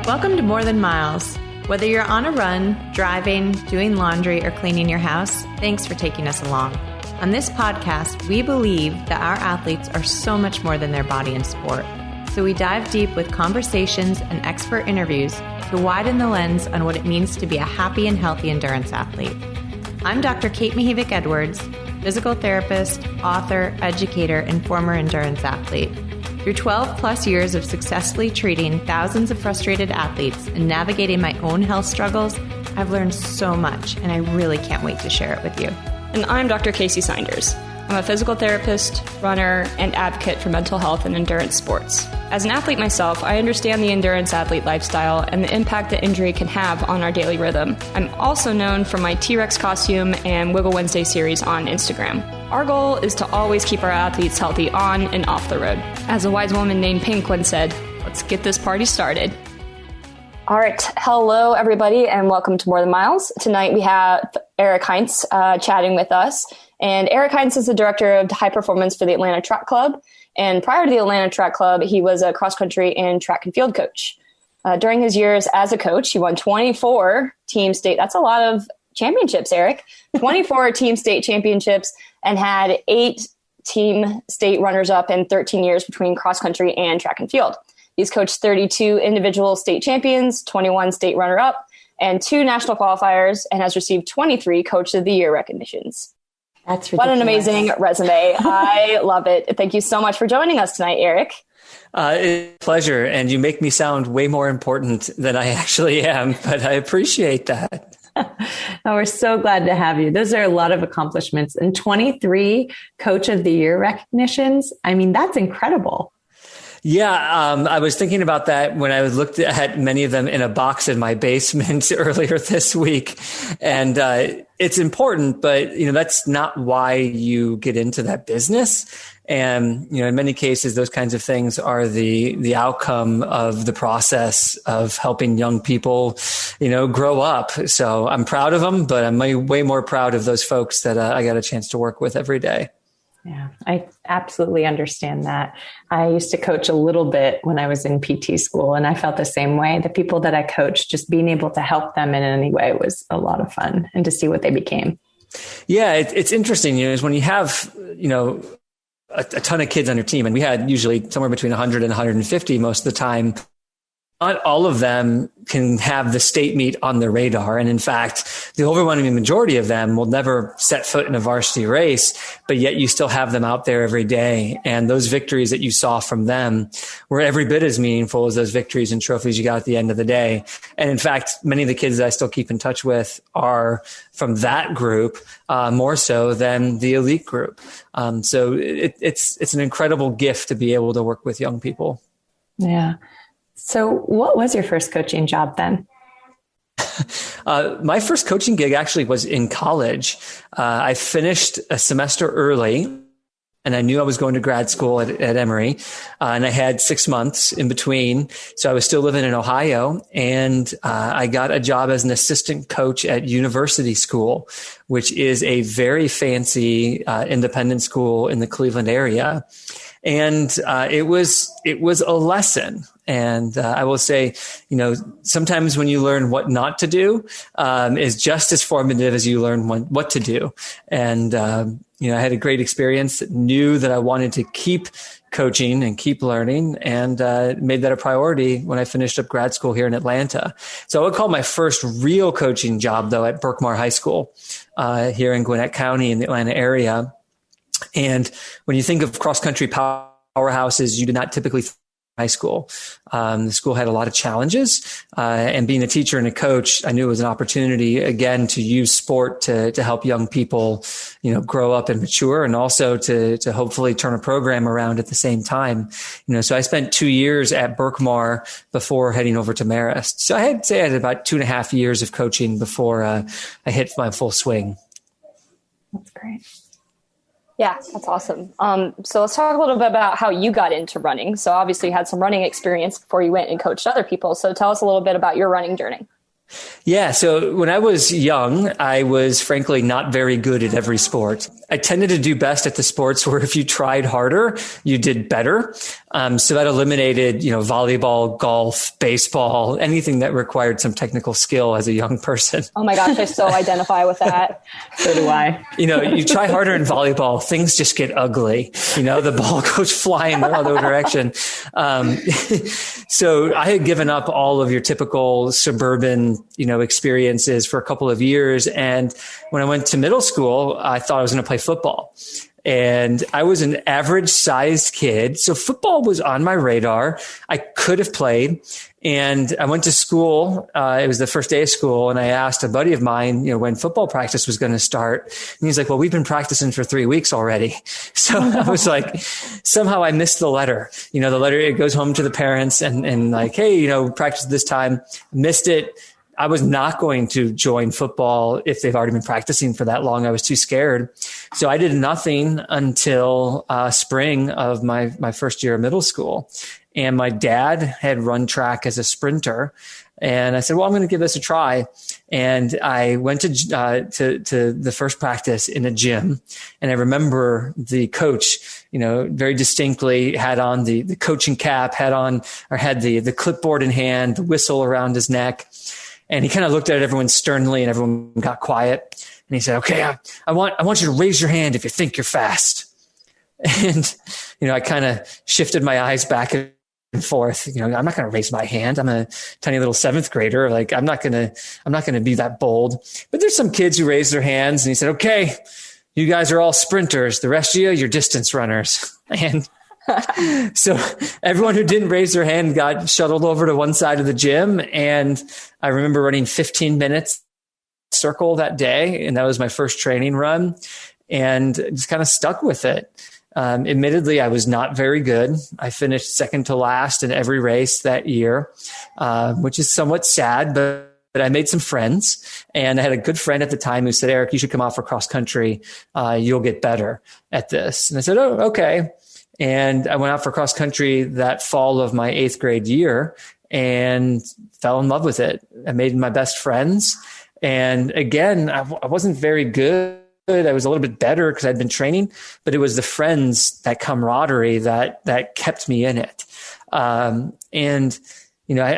Welcome to More Than Miles. Whether you're on a run, driving, doing laundry, or cleaning your house, thanks for taking us along. On this podcast, we believe that our athletes are so much more than their body and sport. So we dive deep with conversations and expert interviews to widen the lens on what it means to be a happy and healthy endurance athlete. I'm Dr. Kate Mihevik-Edwards, physical therapist, author, educator, and former endurance athlete. Through 12 plus years of successfully treating thousands of frustrated athletes and navigating my own health struggles, I've learned so much, and I really can't wait to share it with you. And I'm Dr. Kacy Sinders. I'm a physical therapist, runner, and advocate for mental health and endurance sports. As an athlete myself, I understand the endurance athlete lifestyle and the impact that injury can have on our daily rhythm. I'm also known for my T-Rex costume and Wiggle Wednesday series on Instagram. Our goal is to always keep our athletes healthy on and off the road. As a wise woman named Pink once said, let's get this party started. All right. Hello, everybody, and welcome to More Than Miles. Tonight we have Eric Heintz chatting with us. And Eric Heintz is the director of high performance for the Atlanta Track Club. And prior to the Atlanta Track Club, he was a cross-country and track and field coach. During his years as a coach, he won 24 team state. That's a lot of championships, Eric. 24 team state championships and had 8 team state runners-up in 13 years between cross-country and track and field. He's coached 32 individual state champions, 21 state runner-up, and 2 national qualifiers, and has received 23 Coach of the Year recognitions. That's ridiculous. What an amazing resume. I love it. Thank you so much for joining us tonight, Eric. It's a pleasure. And you make me sound way more important than I actually am, but I appreciate that. Oh, we're so glad to have you. Those are a lot of accomplishments, and 23 Coach of the Year recognitions. I mean, that's incredible. Yeah, I was thinking about that when I looked at many of them in a box in my basement earlier this week. And it's important, but that's not why you get into that business. And in many cases, those kinds of things are the outcome of the process of helping young people, grow up. So I'm proud of them, but I'm way more proud of those folks that I got a chance to work with every day. Yeah, I absolutely understand that. I used to coach a little bit when I was in PT school, and I felt the same way. The people that I coached, just being able to help them in any way was a lot of fun, and to see what they became. Yeah, it's interesting, is when you have, a ton of kids on your team, and we had usually somewhere between 100 and 150 most of the time. Not all of them can have the state meet on their radar. And in fact, the overwhelming majority of them will never set foot in a varsity race, but yet you still have them out there every day. And those victories that you saw from them were every bit as meaningful as those victories and trophies you got at the end of the day. And in fact, many of the kids that I still keep in touch with are from that group, more so than the elite group. So it's an incredible gift to be able to work with young people. Yeah. So what was your first coaching job then? My first coaching gig actually was in college. I finished a semester early, and I knew I was going to grad school at Emory, and I had 6 months in between. So I was still living in Ohio, and I got a job as an assistant coach at University School, which is a very fancy independent school in the Cleveland area. And it was a lesson. And I will say, sometimes when you learn what not to do, is just as formative as you learn what to do. And I had a great experience, knew that I wanted to keep coaching and keep learning, and made that a priority when I finished up grad school here in Atlanta. So I would call my first real coaching job, though, at Berkmar High School here in Gwinnett County in the Atlanta area. And when you think of cross-country powerhouses, you do not typically think high school. The school had a lot of challenges, and being a teacher and a coach, I knew it was an opportunity again to use sport to help young people, grow up and mature, and also to hopefully turn a program around at the same time. So I spent 2 years at Berkmar before heading over to Marist. So I had about 2.5 years of coaching before I hit my full swing. That's great. Yeah, that's awesome. So let's talk a little bit about how you got into running. So obviously you had some running experience before you went and coached other people. So tell us a little bit about your running journey. Yeah. So when I was young, I was frankly not very good at every sport. I tended to do best at the sports where if you tried harder, you did better. So that eliminated, volleyball, golf, baseball, anything that required some technical skill as a young person. Oh my gosh, I so identify with that. So do I. You try harder in volleyball, things just get ugly. The ball goes flying the other direction. So I had given up all of your typical suburban, experiences for a couple of years. And when I went to middle school, I thought I was going to play football. And I was an average sized kid. So football was on my radar. I could have played. And I went to school. It was the first day of school. And I asked a buddy of mine, when football practice was going to start. And he's like, well, we've been practicing for 3 weeks already. So I was like, somehow I missed the letter. The letter, it goes home to the parents and like, hey, practice this time. Missed it. I was not going to join football if they've already been practicing for that long. I was too scared. So I did nothing until spring of my first year of middle school. And my dad had run track as a sprinter. And I said, well, I'm going to give this a try. And I went to the first practice in a gym. And I remember the coach, very distinctly had on the coaching cap, had the clipboard in hand, the whistle around his neck. And he kind of looked at everyone sternly and everyone got quiet. And he said, okay, I want you to raise your hand if you think you're fast. And, I kind of shifted my eyes back and forth. I'm not going to raise my hand. I'm a tiny little 7th grader. Like, I'm not going to be that bold. But there's some kids who raised their hands and he said, okay, you guys are all sprinters. The rest of you're distance runners. And so everyone who didn't raise their hand got shuttled over to one side of the gym. And I remember running 15 minutes circle that day. And that was my first training run and just kind of stuck with it. Admittedly, I was not very good. I finished second to last in every race that year, which is somewhat sad, but I made some friends, and I had a good friend at the time who said, Eric, you should come out for cross country. You'll get better at this. And I said, oh, okay. And I went out for cross country that fall of my 8th grade year and fell in love with it. I made my best friends. And again, I wasn't very good. I was a little bit better because I'd been training, but it was the friends, that camaraderie that kept me in it. I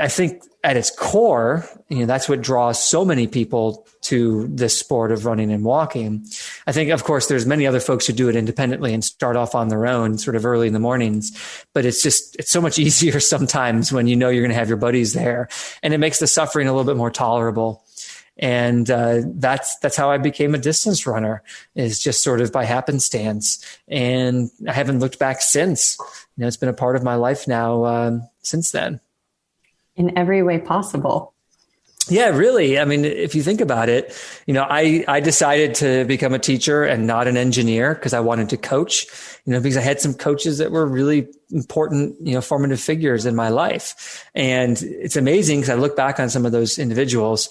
think at its core, that's what draws so many people to this sport of running and walking. I think, of course, there's many other folks who do it independently and start off on their own sort of early in the mornings, but it's so much easier sometimes when you're going to have your buddies there, and it makes the suffering a little bit more tolerable. And that's how I became a distance runner, is just sort of by happenstance. And I haven't looked back since. It's been a part of my life now since then. In every way possible. Yeah, really. I mean, if you think about it, I decided to become a teacher and not an engineer because I wanted to coach, because I had some coaches that were really important, formative figures in my life. And it's amazing because I look back on some of those individuals.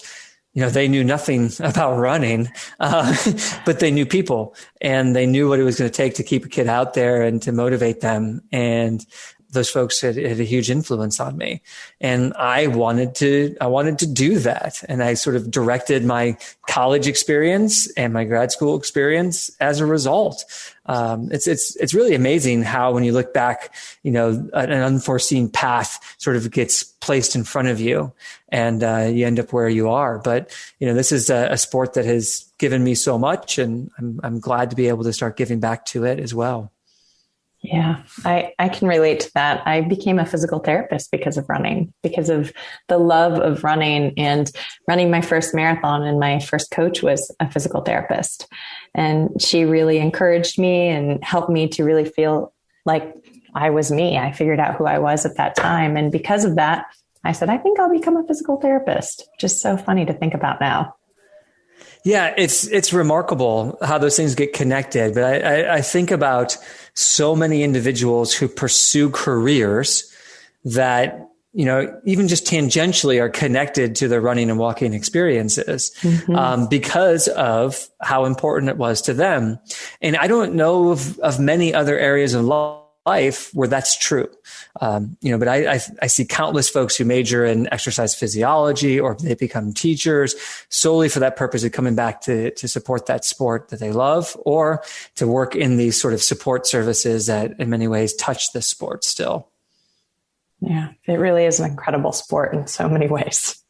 They knew nothing about running, but they knew people, and they knew what it was going to take to keep a kid out there and to motivate them. And those folks had a huge influence on me, and I wanted to do that. And I sort of directed my college experience and my grad school experience as a result. It's really amazing how, when you look back, an unforeseen path sort of gets placed in front of you, and you end up where you are. But this is a sport that has given me so much, and I'm glad to be able to start giving back to it as well. Yeah, I can relate to that. I became a physical therapist because of running, because of the love of running and running my first marathon. And my first coach was a physical therapist, and she really encouraged me and helped me to really feel like I was me. I figured out who I was at that time. And because of that, I said, I think I'll become a physical therapist. Just so funny to think about now. Yeah, it's remarkable how those things get connected. But I think about so many individuals who pursue careers that, even just tangentially are connected to their running and walking experiences, because of how important it was to them. And I don't know of many other areas of life where that's true. But I see countless folks who major in exercise physiology, or they become teachers solely for that purpose of coming back to support that sport that they love, or to work in these sort of support services that in many ways touch the sport still. Yeah, it really is an incredible sport in so many ways.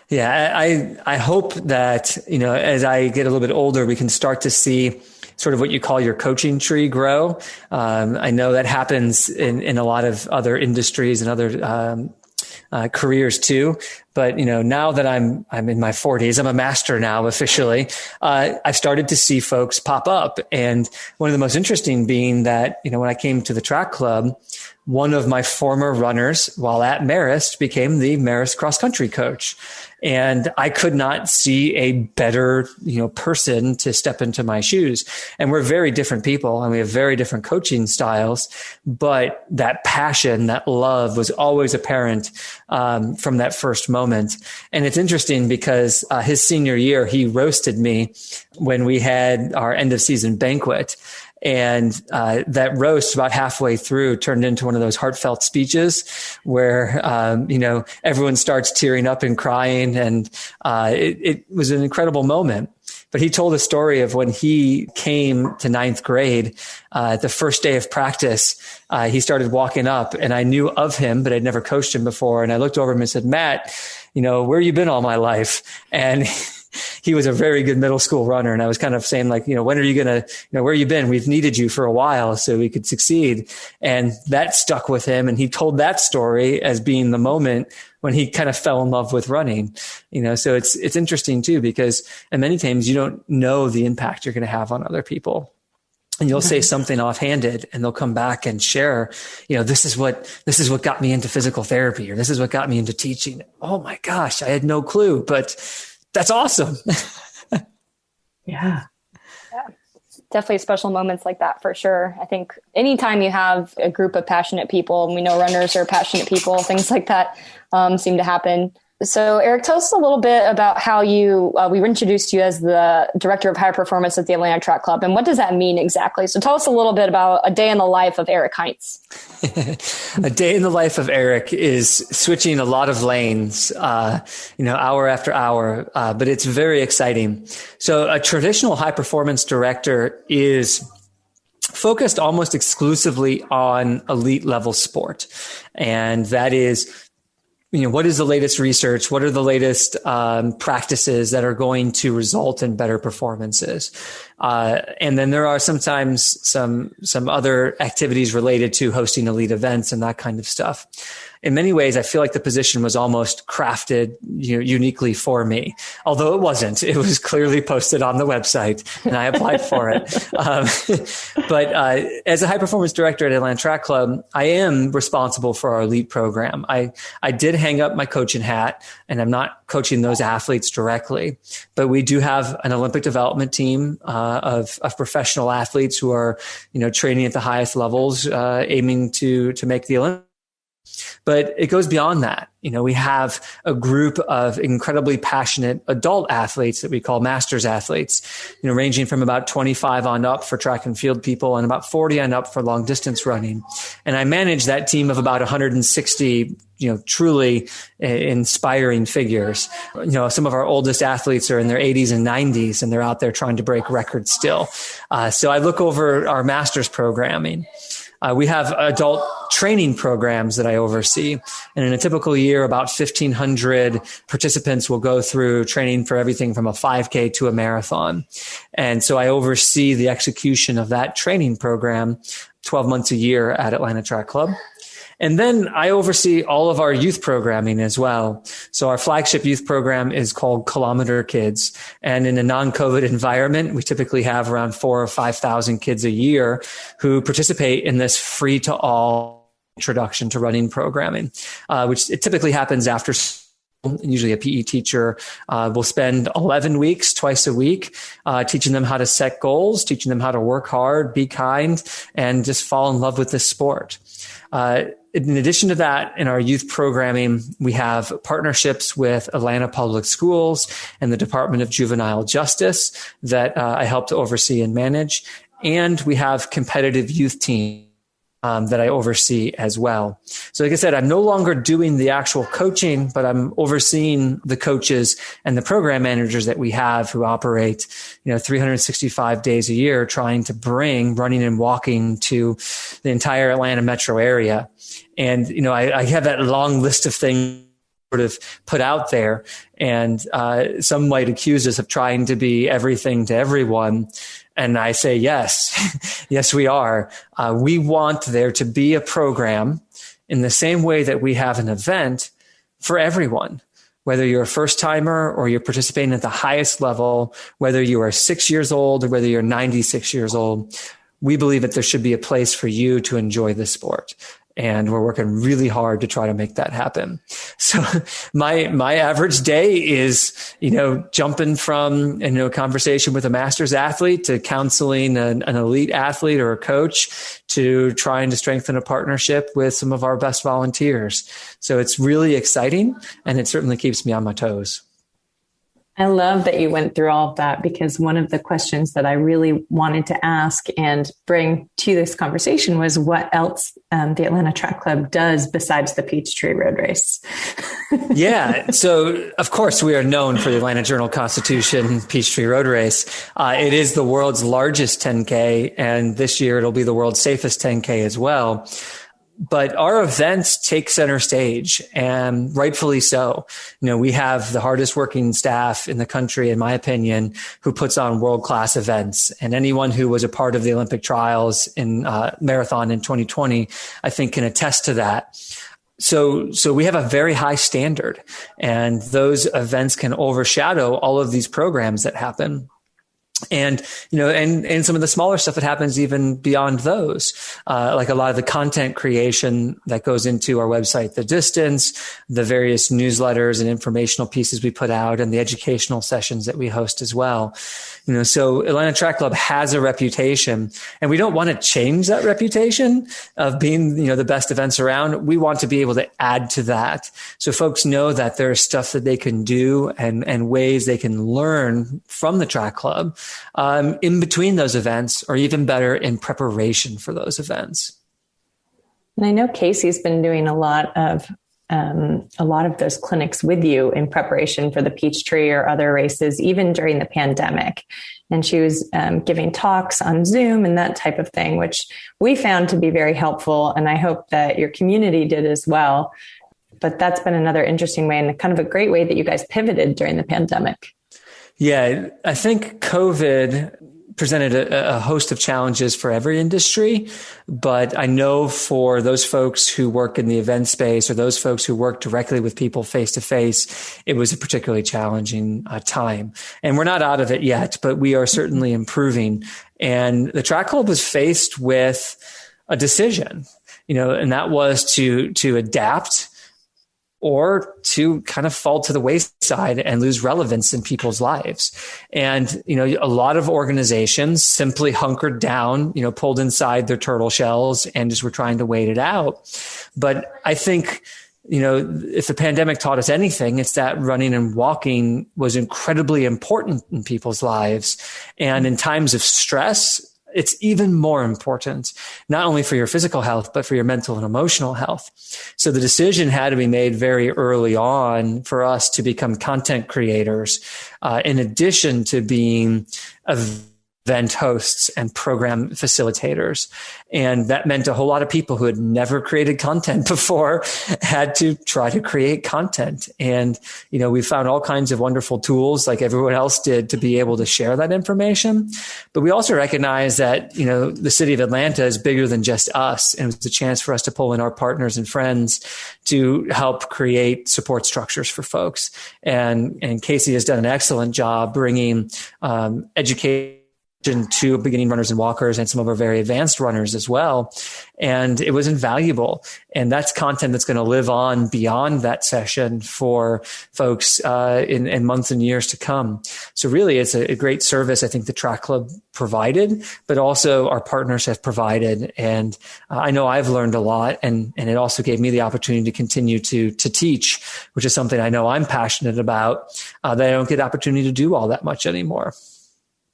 Yeah, I hope that, as I get a little bit older, we can start to see sort of what you call your coaching tree grow. I know that happens in a lot of other industries and other careers too. But, now that I'm in my 40s, I'm a master now officially. I've started to see folks pop up. And one of the most interesting being that, when I came to the track club, one of my former runners while at Marist became the Marist cross country coach. And I could not see a better, person to step into my shoes. And we're very different people and we have very different coaching styles, but that passion, that love was always apparent, from that first moment. And it's interesting because, his senior year, he roasted me when we had our end of season banquet. And that roast about halfway through turned into one of those heartfelt speeches where, everyone starts tearing up and crying. And it was an incredible moment. But he told a story of when he came to ninth grade, the first day of practice, he started walking up and I knew of him, but I'd never coached him before. And I looked over him and said, Matt, where you been all my life? And he was a very good middle school runner. And I was kind of saying like, when are you going to, where you been? We've needed you for a while so we could succeed. And that stuck with him. And he told that story as being the moment when he kind of fell in love with running, so it's interesting too, because many times you don't know the impact you're going to have on other people. And you'll say something offhanded and they'll come back and share, this is what got me into physical therapy, or this is what got me into teaching. Oh my gosh, I had no clue, but that's awesome. Yeah. Definitely special moments like that for sure. I think anytime you have a group of passionate people, and we know runners are passionate people, things like that seem to happen. So Eric, tell us a little bit about how we introduced you as the director of high performance at the Atlanta Track Club. And what does that mean exactly? So tell us a little bit about a day in the life of Eric Heintz. A day in the life of Eric is switching a lot of lanes, hour after hour, but it's very exciting. So a traditional high performance director is focused almost exclusively on elite level sport. And that is, what is the latest research? What are the latest practices that are going to result in better performances? And then there are sometimes some other activities related to hosting elite events and that kind of stuff. In many ways, I feel like the position was almost crafted, uniquely for me. Although it wasn't, it was clearly posted on the website and I applied for it. But as a high performance director at Atlanta Track Club, I am responsible for our elite program. I did hang up my coaching hat and I'm not coaching those athletes directly, but we do have an Olympic development team, of professional athletes who are, training at the highest levels, aiming to make the Olympics. But it goes beyond that. We have a group of incredibly passionate adult athletes that we call masters athletes, ranging from about 25 on up for track and field people and about 40 on up for long distance running. And I manage that team of about 160, truly inspiring figures. Some of our oldest athletes are in their 80s and 90s and they're out there trying to break records still. So I look over our masters programming. We have adult training programs that I oversee. And in a typical year, about 1,500 participants will go through training for everything from a 5K to a marathon. And so I oversee the execution of that training program 12 months a year at Atlanta Track Club. And then I oversee all of our youth programming as well. So our flagship youth program is called Kilometer Kids. And in a non-COVID environment, we typically have around 4,000 or 5,000 kids a year who participate in this free to all introduction to running programming, which it typically happens after usually a PE teacher will spend 11 weeks, twice a week, teaching them how to set goals, teaching them how to work hard, be kind, and just fall in love with this sport. In addition to that, in our youth programming, we have partnerships with Atlanta Public Schools and the Department of Juvenile Justice that I help to oversee and manage. And we have competitive youth teams that I oversee as well. So like I said, I'm no longer doing the actual coaching, but I'm overseeing the coaches and the program managers that we have who operate, 365 days a year, trying to bring running and walking to the entire Atlanta metro area. And, I have that long list of things sort of put out there, and some might accuse us of trying to be everything to everyone. And I say, yes, yes, we are. We want there to be a program in the same way that we have an event for everyone, whether you're a first timer or you're participating at the highest level, whether you are 6 years old or whether you're 96 years old. We believe that there should be a place for you to enjoy the sport. And we're working really hard to try to make that happen. So my average day is, jumping from, a conversation with a master's athlete to counseling an elite athlete or a coach to trying to strengthen a partnership with some of our best volunteers. So it's really exciting, and it certainly keeps me on my toes. I love that you went through all of that, because one of the questions that I really wanted to ask and bring to this conversation was what else the Atlanta Track Club does besides the Peachtree Road Race. Yeah. So, of course, we are known for the Atlanta Journal-Constitution Peachtree Road Race. It is the world's largest 10K, and this year it'll be the world's safest 10K as well. But our events take center stage, and rightfully so. We have the hardest working staff in the country, in my opinion, who puts on world-class events. And anyone who was a part of the Olympic trials in marathon in 2020, I think, can attest to that. So we have a very high standard, and those events can overshadow all of these programs that happen. And, and some of the smaller stuff that happens even beyond those, like a lot of the content creation that goes into our website, The Distance, the various newsletters and informational pieces we put out, and the educational sessions that we host as well. So Atlanta Track Club has a reputation, and we don't want to change that reputation of being, the best events around. We want to be able to add to that. So folks know that there's stuff that they can do and ways they can learn from the track club in between those events, or even better, in preparation for those events. And I know Kacy's been doing a lot of those clinics with you in preparation for the Peachtree or other races, even during the pandemic. And she was giving talks on Zoom and that type of thing, which we found to be very helpful. And I hope that your community did as well. But that's been another interesting way, and kind of a great way that you guys pivoted during the pandemic. Yeah, I think COVID presented a host of challenges for every industry, but I know for those folks who work in the event space, or those folks who work directly with people face to face, it was a particularly challenging time. And we're not out of it yet, but we are certainly improving. And the Track Club was faced with a decision, and that was to adapt, or to kind of fall to the wayside and lose relevance in people's lives. And, a lot of organizations simply hunkered down, pulled inside their turtle shells and just were trying to wait it out. But I think, if the pandemic taught us anything, it's that running and walking was incredibly important in people's lives. And in times of stress, it's even more important, not only for your physical health, but for your mental and emotional health. So the decision had to be made very early on for us to become content creators, in addition to being event hosts and program facilitators. And that meant a whole lot of people who had never created content before had to try to create content. And, we found all kinds of wonderful tools, like everyone else did, to be able to share that information. But we also recognize that, the city of Atlanta is bigger than just us. And it was a chance for us to pull in our partners and friends to help create support structures for folks. And Kacy has done an excellent job bringing education to beginning runners and walkers, and some of our very advanced runners as well. And it was invaluable. And that's content that's going to live on beyond that session for folks in months and years to come. So really, it's a great service I think the Track Club provided, but also our partners have provided. And I know I've learned a lot, and it also gave me the opportunity to continue to teach, which is something I know I'm passionate about, that I don't get the opportunity to do all that much anymore.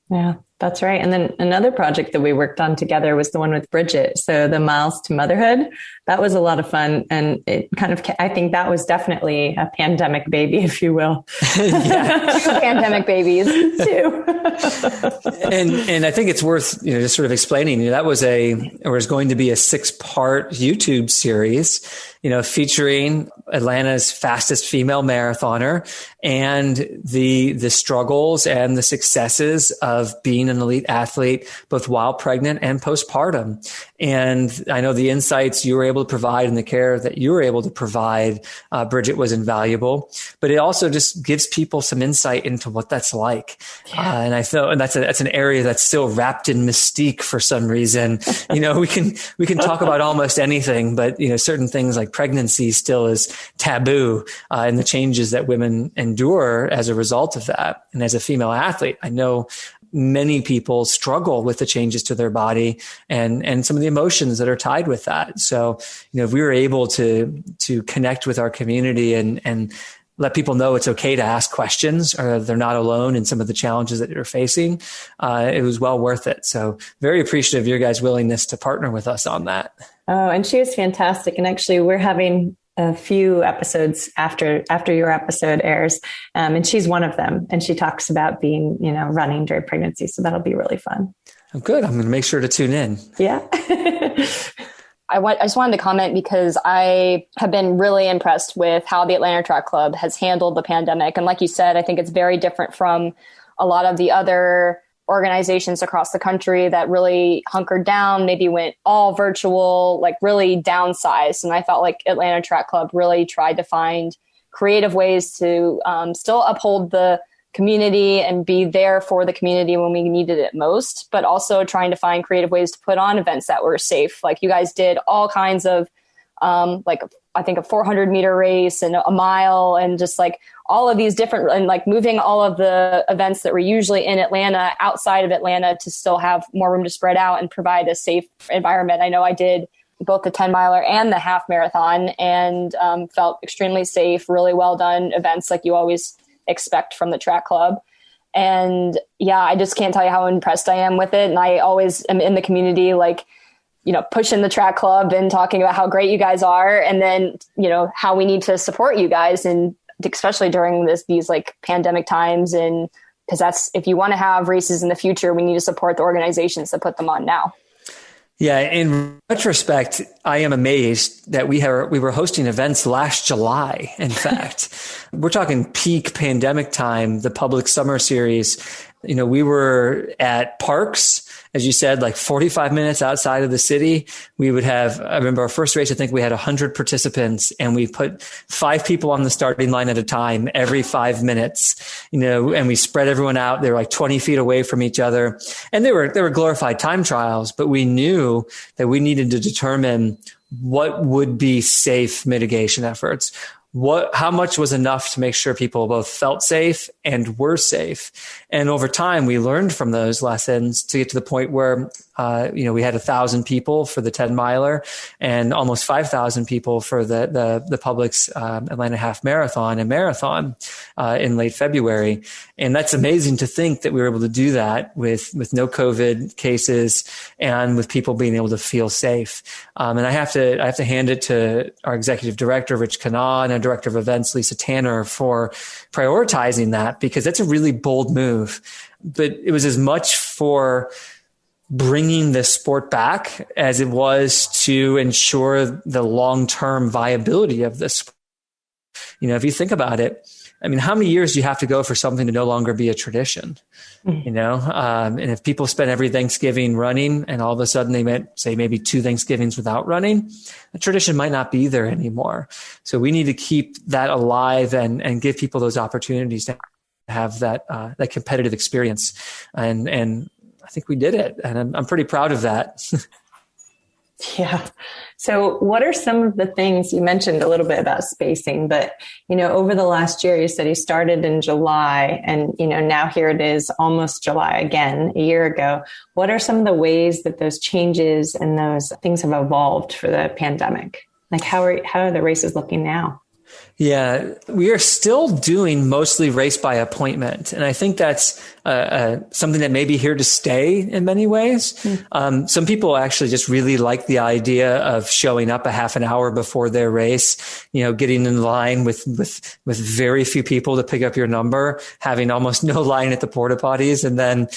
Yeah. That's right. And then another project that we worked on together was the one with Bridget. So the Miles to Motherhood, that was a lot of fun. And it kind of, I think that was definitely a pandemic baby, if you will. Yeah. Two pandemic babies. Two. And I think it's worth, just sort of explaining, that was going to be a 6-part YouTube series, featuring Atlanta's fastest female marathoner and the struggles and the successes of being an elite athlete, both while pregnant and postpartum. And I know the insights you were able to provide and the care that you were able to provide, Bridget, was invaluable, but it also just gives people some insight into what that's like. Yeah. And I feel, and that's an area that's still wrapped in mystique for some reason. We can talk about almost anything, but certain things like pregnancy still is taboo, and the changes that women endure as a result of that. And as a female athlete, I know many people struggle with the changes to their body and some of the emotions that are tied with that. So, if we were able to connect with our community and let people know it's okay to ask questions, or they're not alone in some of the challenges that you're facing, it was well worth it. So very appreciative of your guys' willingness to partner with us on that. Oh, and she was fantastic. And actually, we're having a few episodes after your episode airs. And she's one of them. And she talks about being, running during pregnancy. So that'll be really fun. Oh, good. I'm going to make sure to tune in. Yeah. I just wanted to comment because I have been really impressed with how the Atlanta Track Club has handled the pandemic. And like you said, I think it's very different from a lot of the other organizations across the country that really hunkered down, maybe went all virtual, like really downsized. And I felt like Atlanta Track Club really tried to find creative ways to still uphold the community and be there for the community when we needed it most, but also trying to find creative ways to put on events that were safe. Like you guys did all kinds of, I think a 400 meter race and a mile and just like all of these different, and like moving all of the events that were usually in Atlanta outside of Atlanta to still have more room to spread out and provide a safe environment. I know I did both the 10 miler and the half marathon and felt extremely safe, really well done events like you always expect from the track club. And yeah, I just can't tell you how impressed I am with it. And I always am in the community, like, pushing the track club and talking about how great you guys are. And then, how we need to support you guys. And especially during these like pandemic times. And because that's, if you want to have races in the future, we need to support the organizations that put them on now. Yeah. In retrospect, I am amazed that we were hosting events last July. In fact, we're talking peak pandemic time, the public summer series. We were at parks, as you said, like 45 minutes outside of the city. We would have, I remember our first race, I think we had 100 participants and we put 5 people on the starting line at a time every 5 minutes, and we spread everyone out. They were like 20 feet away from each other. And they were glorified time trials, but we knew that we needed to determine what would be safe mitigation efforts. How much was enough to make sure people both felt safe and were safe. And over time, we learned from those lessons to get to the point where, we had 1,000 people for the 10 miler and almost 5,000 people for the public's Atlanta half marathon and marathon in late February. And that's amazing to think that we were able to do that with no COVID cases and with people being able to feel safe. And I have to hand it to our executive director, Rich Kanaa, and our director of events, Lisa Tanner, for prioritizing that, because that's a really bold move. But it was as much for bringing the sport back as it was to ensure the long-term viability of this. If you think about it, I mean, how many years do you have to go for something to no longer be a tradition? And if people spend every Thanksgiving running and all of a sudden they might say maybe 2 Thanksgivings without running, the tradition might not be there anymore. So we need to keep that alive and give people those opportunities to have that competitive experience. And I think we did it. And I'm pretty proud of that. Yeah. So what are some of the things you mentioned a little bit about spacing, but, over the last year, you said you started in July and, now here it is almost July again, a year ago. What are some of the ways that those changes and those things have evolved for the pandemic? Like how are the races looking now? Yeah, we are still doing mostly race by appointment. And I think that's something that may be here to stay in many ways. Some people actually just really like the idea of showing up a half an hour before their race, getting in line with very few people to pick up your number, having almost no line at the porta potties, and then,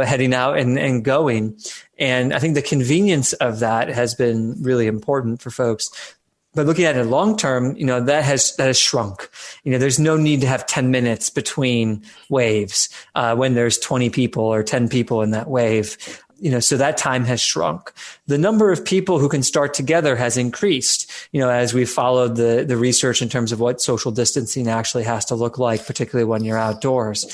heading out and going. And I think the convenience of that has been really important for folks. But looking at it long term, that has shrunk. There's no need to have 10 minutes between waves when there's 20 people or 10 people in that wave. So that time has shrunk. The number of people who can start together has increased, as we followed the research in terms of what social distancing actually has to look like, particularly when you're outdoors.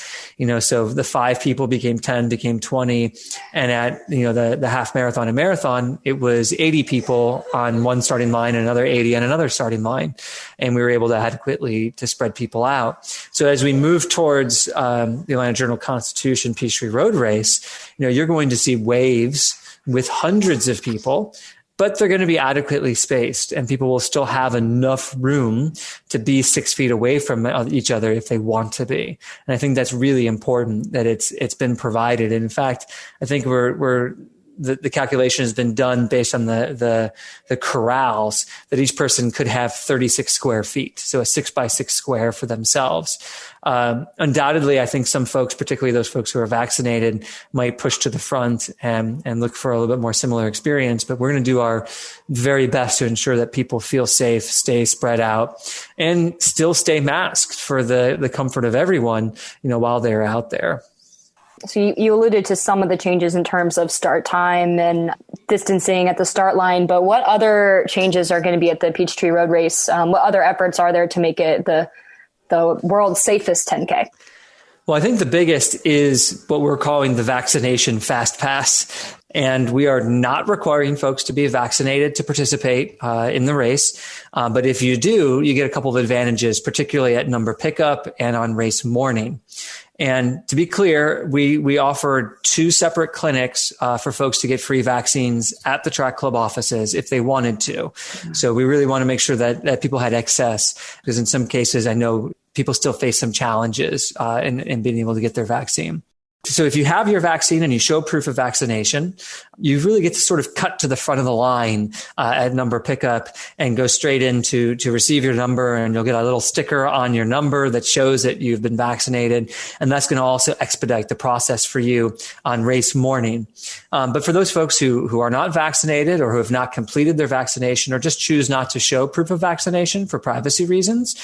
So the 5 people became 10, became 20. And at, the half marathon and marathon, it was 80 people on one starting line and another 80 on another starting line. And we were able to adequately to spread people out. So as we move towards the Atlanta Journal-Constitution Peachtree Road Race, you're going to see waves with hundreds of people, but they're going to be adequately spaced, and people will still have enough room to be 6 feet away from each other if they want to be. And I think that's really important that it's been provided. And in fact, I think the calculation has been done based on the corrals that each person could have 36 square feet. So a 6x6 square for themselves. Undoubtedly, I think some folks, particularly those folks who are vaccinated, might push to the front and look for a little bit more similar experience. But we're going to do our very best to ensure that people feel safe, stay spread out, and still stay masked for the comfort of everyone, while they're out there. So you alluded to some of the changes in terms of start time and distancing at the start line, but what other changes are going to be at the Peachtree Road Race? What other efforts are there to make it the world's safest 10K? Well, I think the biggest is what we're calling the vaccination fast pass. And we are not requiring folks to be vaccinated to participate in the race. But if you do, you get a couple of advantages, particularly at number pickup and on race morning. And to be clear, we offered 2 separate clinics for folks to get free vaccines at the track club offices if they wanted to. So we really want to make sure that people had access, because in some cases, I know people still face some challenges in being able to get their vaccine. So if you have your vaccine and you show proof of vaccination, you really get to sort of cut to the front of the line at number pickup and go straight in to receive your number, and you'll get a little sticker on your number that shows that you've been vaccinated. And that's going to also expedite the process for you on race morning. But for those folks who are not vaccinated or who have not completed their vaccination or just choose not to show proof of vaccination for privacy reasons,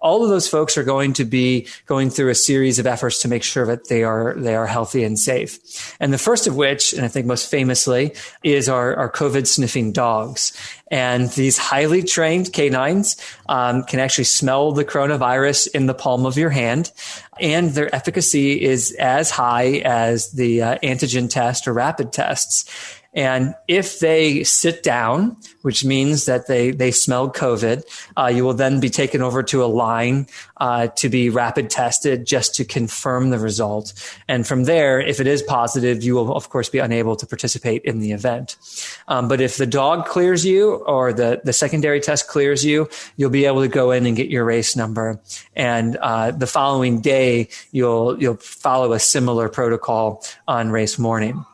all of those folks are going to be going through a series of efforts to make sure that they are healthy and safe. And the first of which, and I think most famously, is our COVID sniffing dogs. And these highly trained canines can actually smell the coronavirus in the palm of your hand. And their efficacy is as high as the antigen test or rapid tests. And if they sit down, which means that they smelled COVID, you will then be taken over to a line to be rapid tested just to confirm the result. And from there, if it is positive, you will, of course, be unable to participate in the event. But if the dog clears you or the secondary test clears you, you'll be able to go in and get your race number. And the following day, you'll follow a similar protocol on race morning.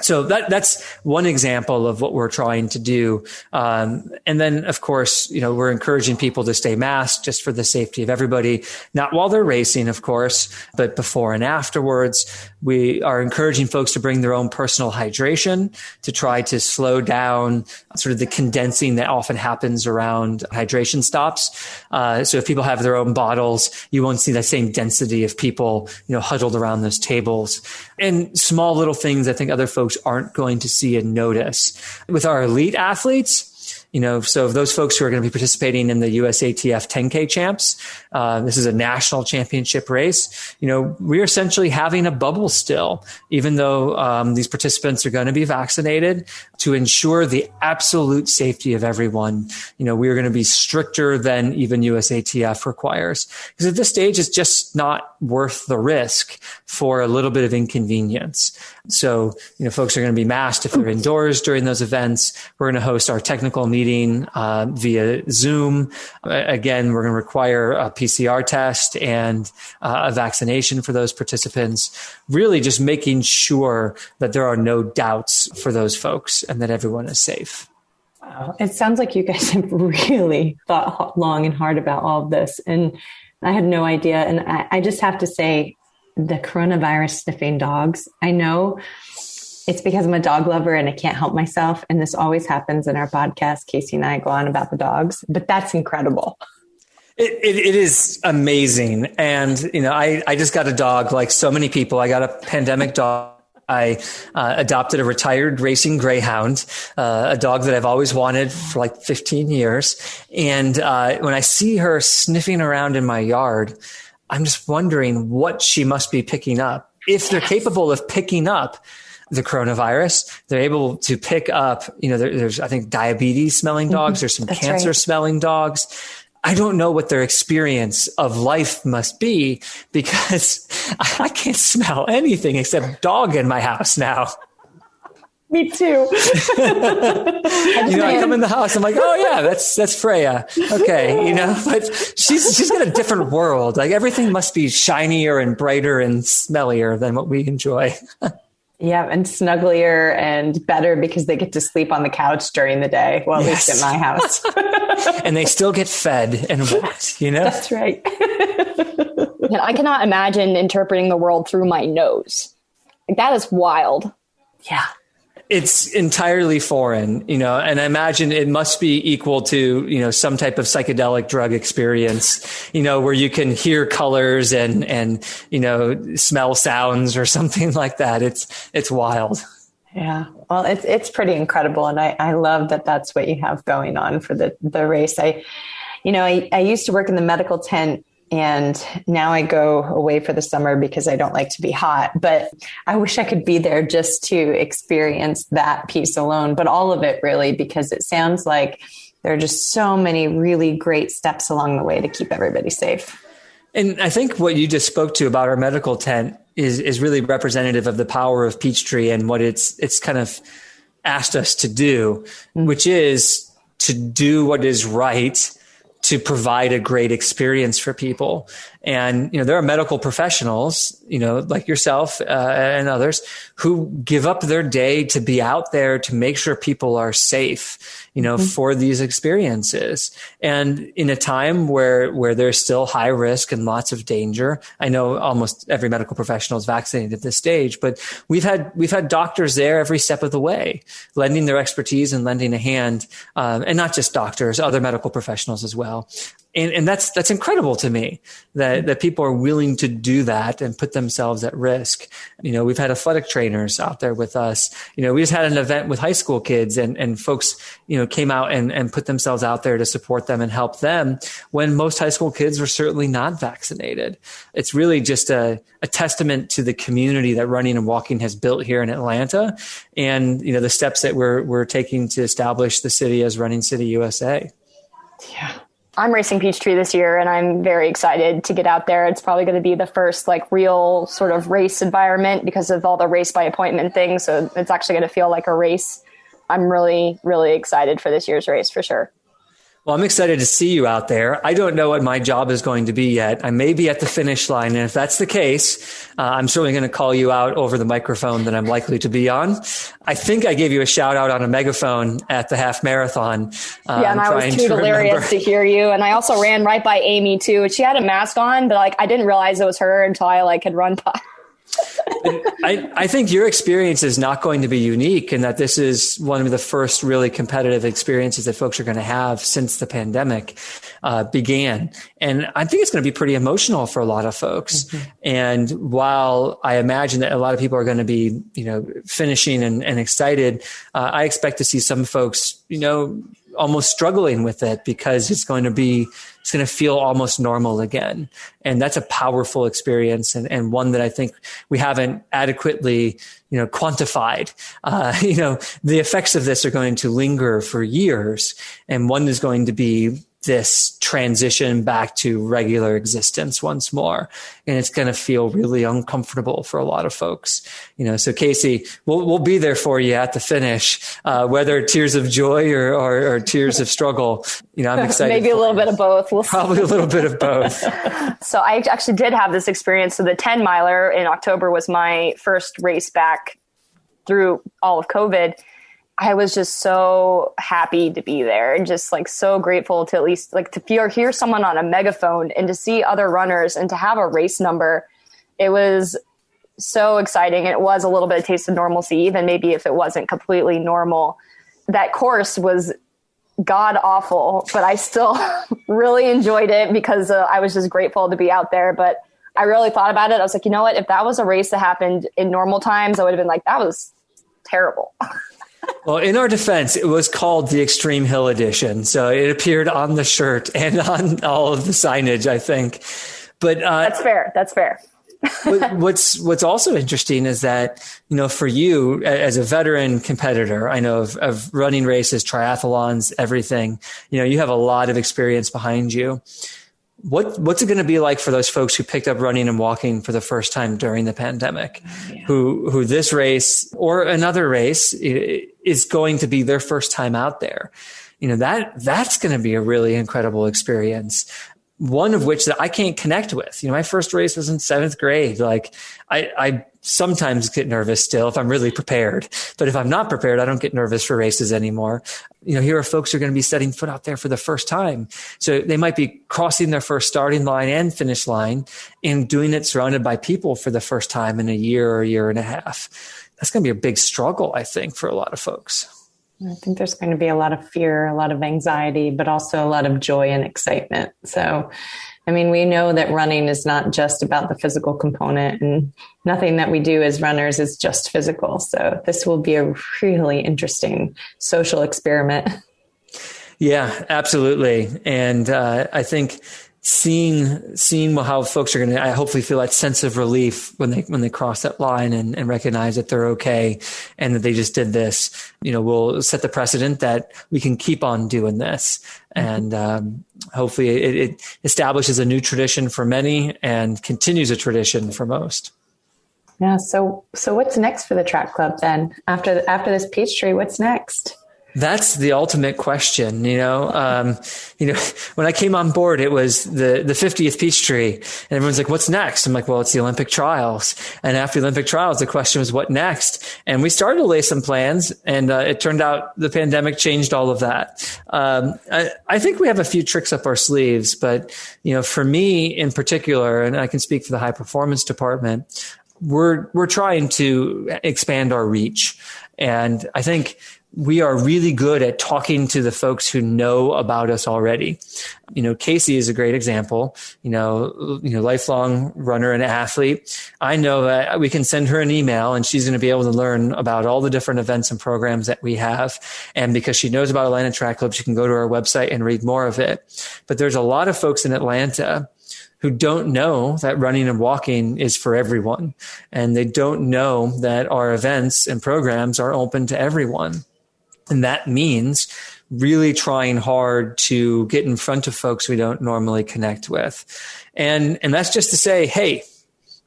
So that's one example of what we're trying to do. And then, of course, we're encouraging people to stay masked just for the safety of everybody, not while they're racing, of course, but before and afterwards. We are encouraging folks to bring their own personal hydration to try to slow down sort of the condensing that often happens around hydration stops. So if people have their own bottles, you won't see that same density of people, huddled around those tables. And small little things I think other folks aren't going to see and notice. With our elite athletes, so those folks who are going to be participating in the USATF 10K champs, this is a national championship race. We're essentially having a bubble still, even though these participants are going to be vaccinated, to ensure the absolute safety of everyone. We're going to be stricter than even USATF requires, because at this stage, it's just not worth the risk for a little bit of inconvenience. So, folks are going to be masked if they're indoors during those events. We're going to host our technical meetings meeting via Zoom. Again, we're going to require a PCR test and a vaccination for those participants, really just making sure that there are no doubts for those folks and that everyone is safe. Wow. It sounds like you guys have really thought long and hard about all of this. And I had no idea. And I just have to say, the coronavirus sniffing dogs, I know it's because I'm a dog lover and I can't help myself. And this always happens in our podcast. Kacy and I go on about the dogs, but that's incredible. It is amazing. And, I just got a dog like so many people. I got a pandemic dog. I adopted a retired racing greyhound, a dog that I've always wanted for like 15 years. And when I see her sniffing around in my yard, I'm just wondering what she must be picking up. If they're capable of picking up the coronavirus, they're able to pick up, there's, I think, diabetes smelling dogs. There's some cancer smelling dogs. I don't know what their experience of life must be because I can't smell anything except dog in my house now. Me too. I come in the house, I'm like, oh yeah, that's Freya. Okay. But she's got a different world. Like everything must be shinier and brighter and smellier than what we enjoy. Yeah, and snugglier and better because they get to sleep on the couch during the day. Well, at least at my house. And they still get fed and walked, That's right. And I cannot imagine interpreting the world through my nose. Like, that is wild. Yeah. It's entirely foreign, and I imagine it must be equal to, some type of psychedelic drug experience, where you can hear colors and smell sounds or something like that. It's wild. Yeah. Well, it's pretty incredible. And I love that that's what you have going on for the race. I used to work in the medical tent. And now I go away for the summer because I don't like to be hot, but I wish I could be there just to experience that piece alone, but all of it really, because it sounds like there are just so many really great steps along the way to keep everybody safe. And I think what you just spoke to about our medical tent is really representative of the power of Peachtree and what it's kind of asked us to do, which is to do what is right to provide a great experience for people. And, there are medical professionals, like yourself and others who give up their day to be out there to make sure people are safe, for these experiences. And in a time where there's still high risk and lots of danger, I know almost every medical professional is vaccinated at this stage, but we've had doctors there every step of the way, lending their expertise and lending a hand, and not just doctors, other medical professionals as well. And that's incredible to me that people are willing to do that and put themselves at risk. We've had athletic trainers out there with us. We just had an event with high school kids and folks, came out and put themselves out there to support them and help them when most high school kids were certainly not vaccinated. It's really just a testament to the community that running and walking has built here in Atlanta and, the steps that we're taking to establish the city as Running City USA. Yeah. I'm racing Peachtree this year and I'm very excited to get out there. It's probably going to be the first real sort of race environment because of all the race by appointment things. So it's actually going to feel like a race. I'm really, really excited for this year's race for sure. Well, I'm excited to see you out there. I don't know what my job is going to be yet. I may be at the finish line. And if that's the case, I'm certainly going to call you out over the microphone that I'm likely to be on. I think I gave you a shout out on a megaphone at the half marathon. And I was too delirious to hear you. And I also ran right by Amy too. She had a mask on, but I didn't realize it was her until I had run by. I think your experience is not going to be unique and that this is one of the first really competitive experiences that folks are going to have since the pandemic began. And I think it's going to be pretty emotional for a lot of folks. Mm-hmm. And while I imagine that a lot of people are going to be, finishing and excited, I expect to see some folks, almost struggling with it because it's going to feel almost normal again. And that's a powerful experience and one that I think we haven't adequately, quantified. The effects of this are going to linger for years. And one is going to be, this transition back to regular existence once more. And it's going to feel really uncomfortable for a lot of folks. So Kacy, we'll be there for you at the finish, whether tears of joy or tears of struggle. I'm excited. Maybe a little bit of both. Probably a little bit of both. So I actually did have this experience. So the 10 miler in October was my first race back through all of COVID. I was just so happy to be there and just like so grateful to at least like to hear someone on a megaphone and to see other runners and to have a race number. It was so exciting. It was a little bit of taste of normalcy, even maybe if it wasn't completely normal. That course was god awful, but I still really enjoyed it because I was just grateful to be out there. But I really thought about it. I was like, you know what? If that was a race that happened in normal times, I would have been like, that was terrible. Well, in our defense, it was called the Extreme Hill Edition. So it appeared on the shirt and on all of the signage, I think. But That's fair. What's also interesting is that, for you as a veteran competitor, I know of running races, triathlons, everything, you have a lot of experience behind you. What's it going to be like for those folks who picked up running and walking for the first time during the pandemic, who this race or another race is going to be their first time out there? That's going to be a really incredible experience. One of which that I can't connect with. My first race was in 7th grade. Like I sometimes get nervous still if I'm really prepared, but if I'm not prepared, I don't get nervous for races anymore. Here are folks who are going to be setting foot out there for the first time. So they might be crossing their first starting line and finish line and doing it surrounded by people for the first time in a year or a year and a half. That's going to be a big struggle, I think, for a lot of folks. I think there's going to be a lot of fear, a lot of anxiety, but also a lot of joy and excitement. So, we know that running is not just about the physical component, and nothing that we do as runners is just physical. So this will be a really interesting social experiment. Yeah, absolutely. And I think seeing how folks are going to, I hopefully feel that sense of relief when they cross that line and recognize that they're okay and that they just did this, will set the precedent that we can keep on doing this. And hopefully it establishes a new tradition for many and continues a tradition for most. Yeah. So what's next for the track club then? After this Peachtree, what's next? That's the ultimate question. When I came on board, it was the 50th Peachtree, and everyone's like, what's next? I'm like, well, it's the Olympic trials. And after the Olympic trials, the question was, what next? And we started to lay some plans, and it turned out the pandemic changed all of that. I think we have a few tricks up our sleeves, but, for me in particular, and I can speak for the high performance department, we're trying to expand our reach. And I think we are really good at talking to the folks who know about us already. Kacy is a great example, lifelong runner and athlete. I know that we can send her an email and she's going to be able to learn about all the different events and programs that we have. And because she knows about Atlanta Track Club, she can go to our website and read more of it. But there's a lot of folks in Atlanta who don't know that running and walking is for everyone. And they don't know that our events and programs are open to everyone. And that means really trying hard to get in front of folks we don't normally connect with. And that's just to say, hey,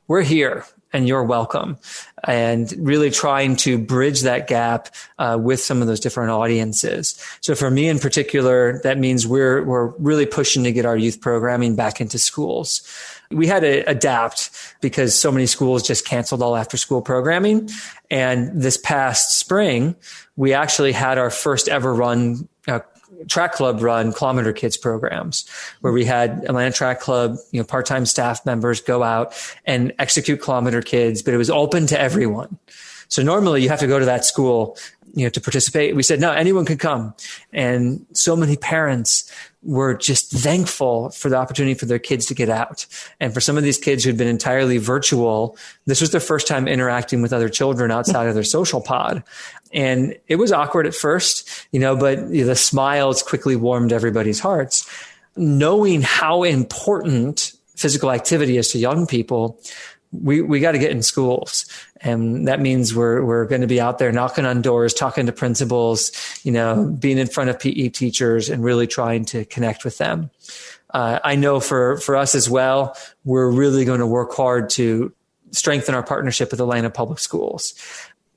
we're here and you're welcome. And really trying to bridge that gap with some of those different audiences. So for me in particular, that means we're really pushing to get our youth programming back into schools. We had to adapt because so many schools just canceled all after school programming. And this past spring, we actually had our first ever track club run Kilometer Kids programs, where we had Atlanta Track Club, part-time staff members go out and execute Kilometer Kids, but it was open to everyone. So normally you have to go to that school, to participate. We said, no, anyone could come. And so many parents were just thankful for the opportunity for their kids to get out. And for some of these kids who'd been entirely virtual, this was their first time interacting with other children outside of their social pod. And it was awkward at first, but the smiles quickly warmed everybody's hearts. Knowing how important physical activity is to young people, we got to get in schools. And that means we're going to be out there knocking on doors, talking to principals, being in front of PE teachers and really trying to connect with them. I know for us as well, we're really going to work hard to strengthen our partnership with Atlanta Public Schools.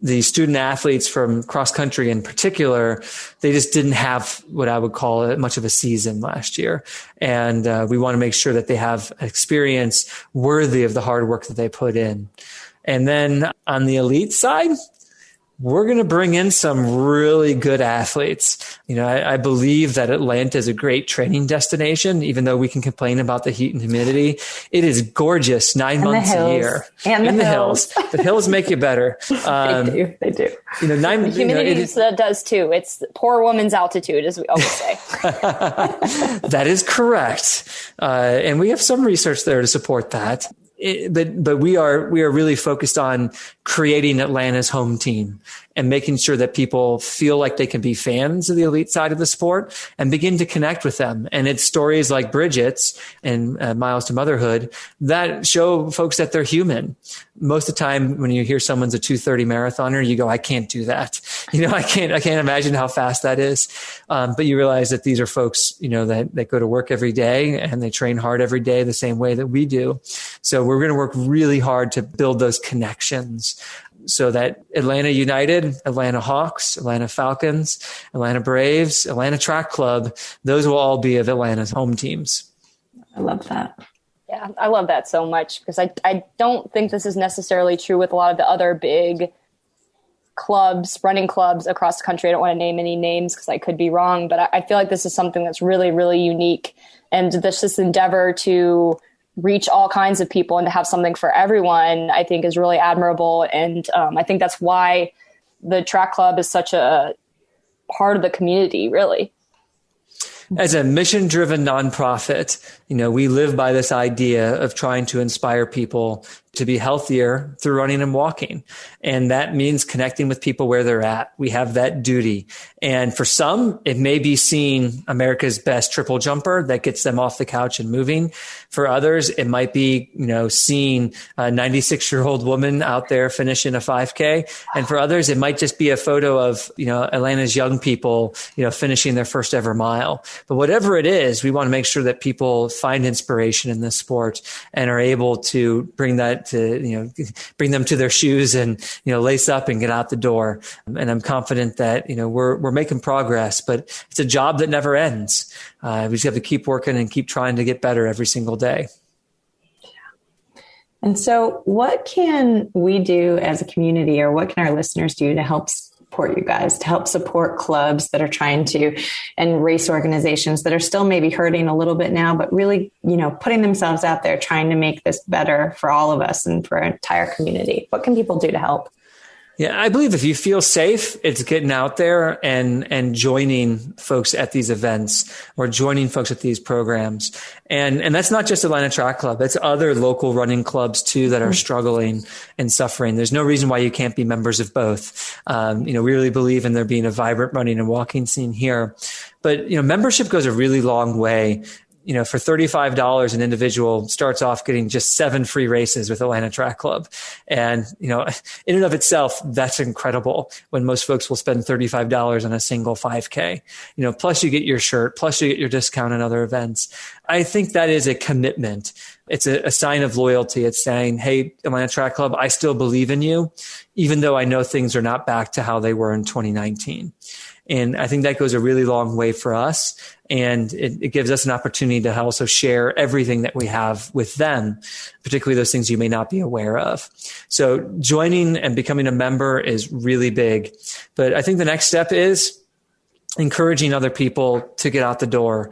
The student athletes from cross country in particular, they just didn't have what I would call much of a season last year. And we want to make sure that they have an experience worthy of the hard work that they put in. And then on the elite side, we're going to bring in some really good athletes. I believe that Atlanta is a great training destination, even though we can complain about the heat and humidity. It is gorgeous 9 months a year. And the hills. The hills make you better. They do. The humidity does too. It's poor woman's altitude, as we always say. That is correct. And we have some research there to support that. But we are really focused on creating Atlanta's home team and making sure that people feel like they can be fans of the elite side of the sport and begin to connect with them. And it's stories like Bridget's and Miles to Motherhood that show folks that they're human. Most of the time when you hear someone's a 2:30 marathoner, you go, I can't do that. I can't imagine how fast that is. But you realize that these are folks, that go to work every day and they train hard every day the same way that we do. So we're going to work really hard to build those connections so that Atlanta United, Atlanta Hawks, Atlanta Falcons, Atlanta Braves, Atlanta Track Club, those will all be of Atlanta's home teams. I love that. Yeah, I love that so much because I don't think this is necessarily true with a lot of the other big clubs, running clubs across the country. I don't want to name any names because I could be wrong, but I feel like this is something that's really, really unique. And this endeavor to reach all kinds of people and to have something for everyone, I think is really admirable. And I think that's why the track club is such a part of the community, really. As a mission-driven nonprofit, we live by this idea of trying to inspire people to be healthier through running and walking. And that means connecting with people where they're at. We have that duty. And for some, it may be seeing America's best triple jumper that gets them off the couch and moving. For others, it might be, seeing a 96-year-old woman out there finishing a 5K. And for others, it might just be a photo of, Atlanta's young people, finishing their first ever mile. But whatever it is, we want to make sure that people find inspiration in this sport and are able to bring that to, bring them to their shoes and, lace up and get out the door. And I'm confident that, we're making progress, but it's a job that never ends. We just have to keep working and keep trying to get better every single day. And so what can we do as a community, or what can our listeners do to help support you guys, to help support clubs that are trying to, and race organizations that are still maybe hurting a little bit now, but really, putting themselves out there, trying to make this better for all of us and for our entire community? What can people do to help? Yeah, I believe if you feel safe, it's getting out there and joining folks at these events or joining folks at these programs. And that's not just Atlanta Track Club. It's other local running clubs too that are struggling and suffering. There's no reason why you can't be members of both. We really believe in there being a vibrant running and walking scene here. But, membership goes a really long way. For $35, an individual starts off getting just 7 free races with Atlanta Track Club. And, in and of itself, that's incredible when most folks will spend $35 on a single 5K. Plus you get your shirt, plus you get your discount on other events. I think that is a commitment. It's a sign of loyalty. It's saying, hey, Atlanta Track Club, I still believe in you, even though I know things are not back to how they were in 2019. And I think that goes a really long way for us. And it gives us an opportunity to also share everything that we have with them, particularly those things you may not be aware of. So joining and becoming a member is really big. But I think the next step is encouraging other people to get out the door.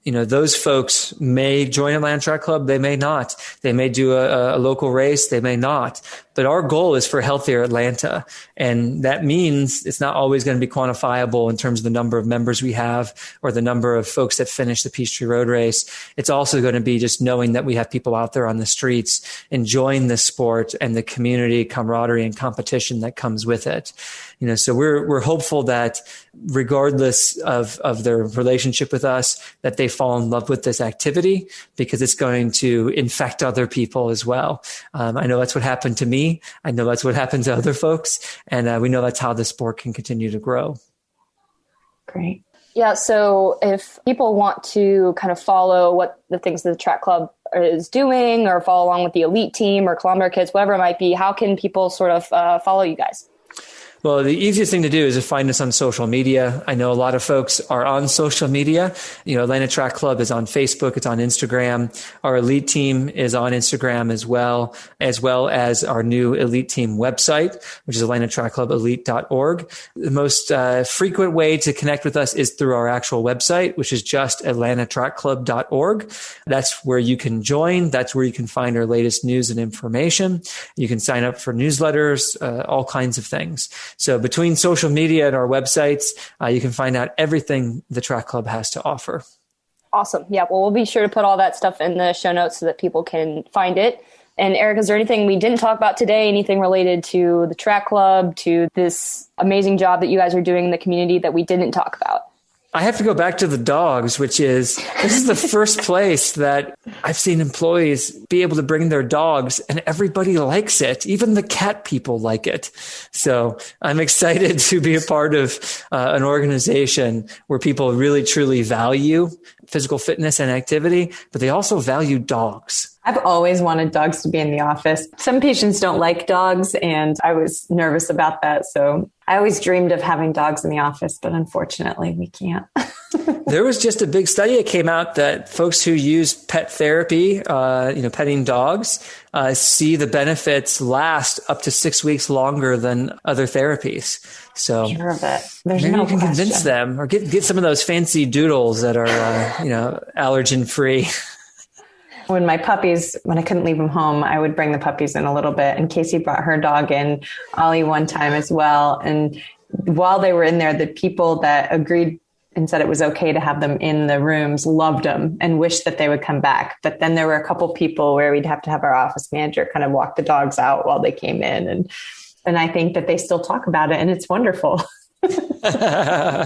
Those folks may join Atlanta Track Club. They may not. They may do a local race. They may not. But our goal is for healthier Atlanta. And that means it's not always going to be quantifiable in terms of the number of members we have or the number of folks that finish the Peachtree Road Race. It's also going to be just knowing that we have people out there on the streets enjoying this sport and the community camaraderie and competition that comes with it. So we're hopeful that regardless of their relationship with us, that they fall in love with this activity because it's going to infect other people as well. I know that's what happened to me. I know that's what happened to other folks. And we know that's how the sport can continue to grow. Great. Yeah. So if people want to kind of follow what the things that the track club is doing or follow along with the elite team or kilometer kids, whatever it might be, how can people sort of follow you guys? Well, the easiest thing to do is to find us on social media. I know a lot of folks are on social media. Atlanta Track Club is on Facebook. It's on Instagram. Our elite team is on Instagram as well as our new elite team website, which is atlantatrackclubilite.org. The most frequent way to connect with us is through our actual website, which is just atlantatrackclub.org. That's where you can join. That's where you can find our latest news and information. You can sign up for newsletters, all kinds of things. So between social media and our websites, you can find out everything the track club has to offer. Awesome. Yeah. Well, we'll be sure to put all that stuff in the show notes so that people can find it. And Eric, is there anything we didn't talk about today? Anything related to the track club, to this amazing job that you guys are doing in the community that we didn't talk about? I have to go back to the dogs, which is, this is the first place that I've seen employees be able to bring their dogs and everybody likes it. Even the cat people like it. So I'm excited to be a part of an organization where people really, truly value physical fitness and activity, but they also value dogs. I've always wanted dogs to be in the office. Some patients don't like dogs, and I was nervous about that. So I always dreamed of having dogs in the office, but unfortunately we can't. There was just a big study that came out that folks who use pet therapy, petting dogs, see the benefits last up to 6 weeks longer than other therapies. So sure of it. There's maybe no you can question. convince them or get some of those fancy doodles that are, allergen free. When I couldn't leave them home, I would bring the puppies in a little bit. And Kacy brought her dog in, Ollie, one time as well. And while they were in there, the people that agreed and said it was okay to have them in the rooms loved them and wished that they would come back. But then there were a couple people where we'd have to have our office manager kind of walk the dogs out while they came in. And I think that they still talk about it, and it's wonderful. I'm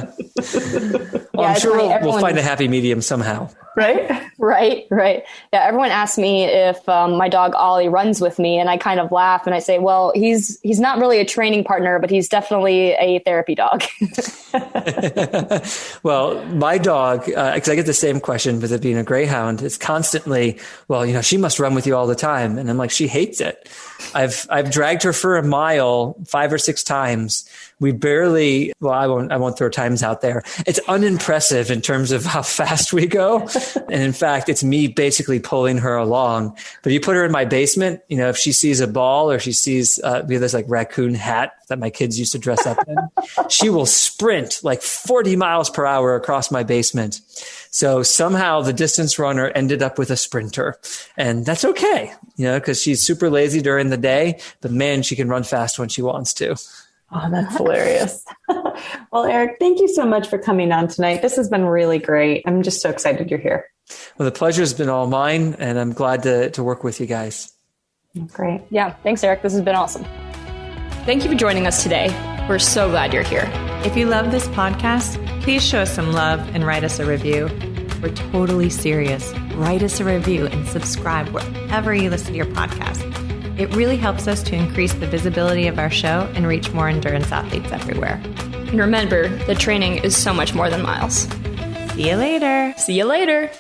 sure we'll find a happy medium somehow. Right. Yeah. Everyone asks me if my dog Ollie runs with me, and I kind of laugh and I say, well, he's not really a training partner, but he's definitely a therapy dog. Well, my dog, because I get the same question with it being a greyhound, it's constantly, well, she must run with you all the time. And I'm like, she hates it. I've dragged her for a mile 5 or 6 times. We barely, I won't throw times out there. It's unimpressive in terms of how fast we go. And in fact, it's me basically pulling her along. But you put her in my basement, if she sees a ball or she sees, we have this like raccoon hat that my kids used to dress up in, she will sprint like 40 miles per hour across my basement. So somehow the distance runner ended up with a sprinter, and that's okay, because she's super lazy during the day, but man, she can run fast when she wants to. Oh, that's hilarious. Well, Eric, thank you so much for coming on tonight. This has been really great. I'm just so excited you're here. Well, the pleasure has been all mine, and I'm glad to work with you guys. Great. Yeah. Thanks, Eric. This has been awesome. Thank you for joining us today. We're so glad you're here. If you love this podcast, please show us some love and write us a review. We're totally serious. Write us a review and subscribe wherever you listen to your podcast. It really helps us to increase the visibility of our show and reach more endurance athletes everywhere. And remember, the training is so much more than miles. See you later. See you later.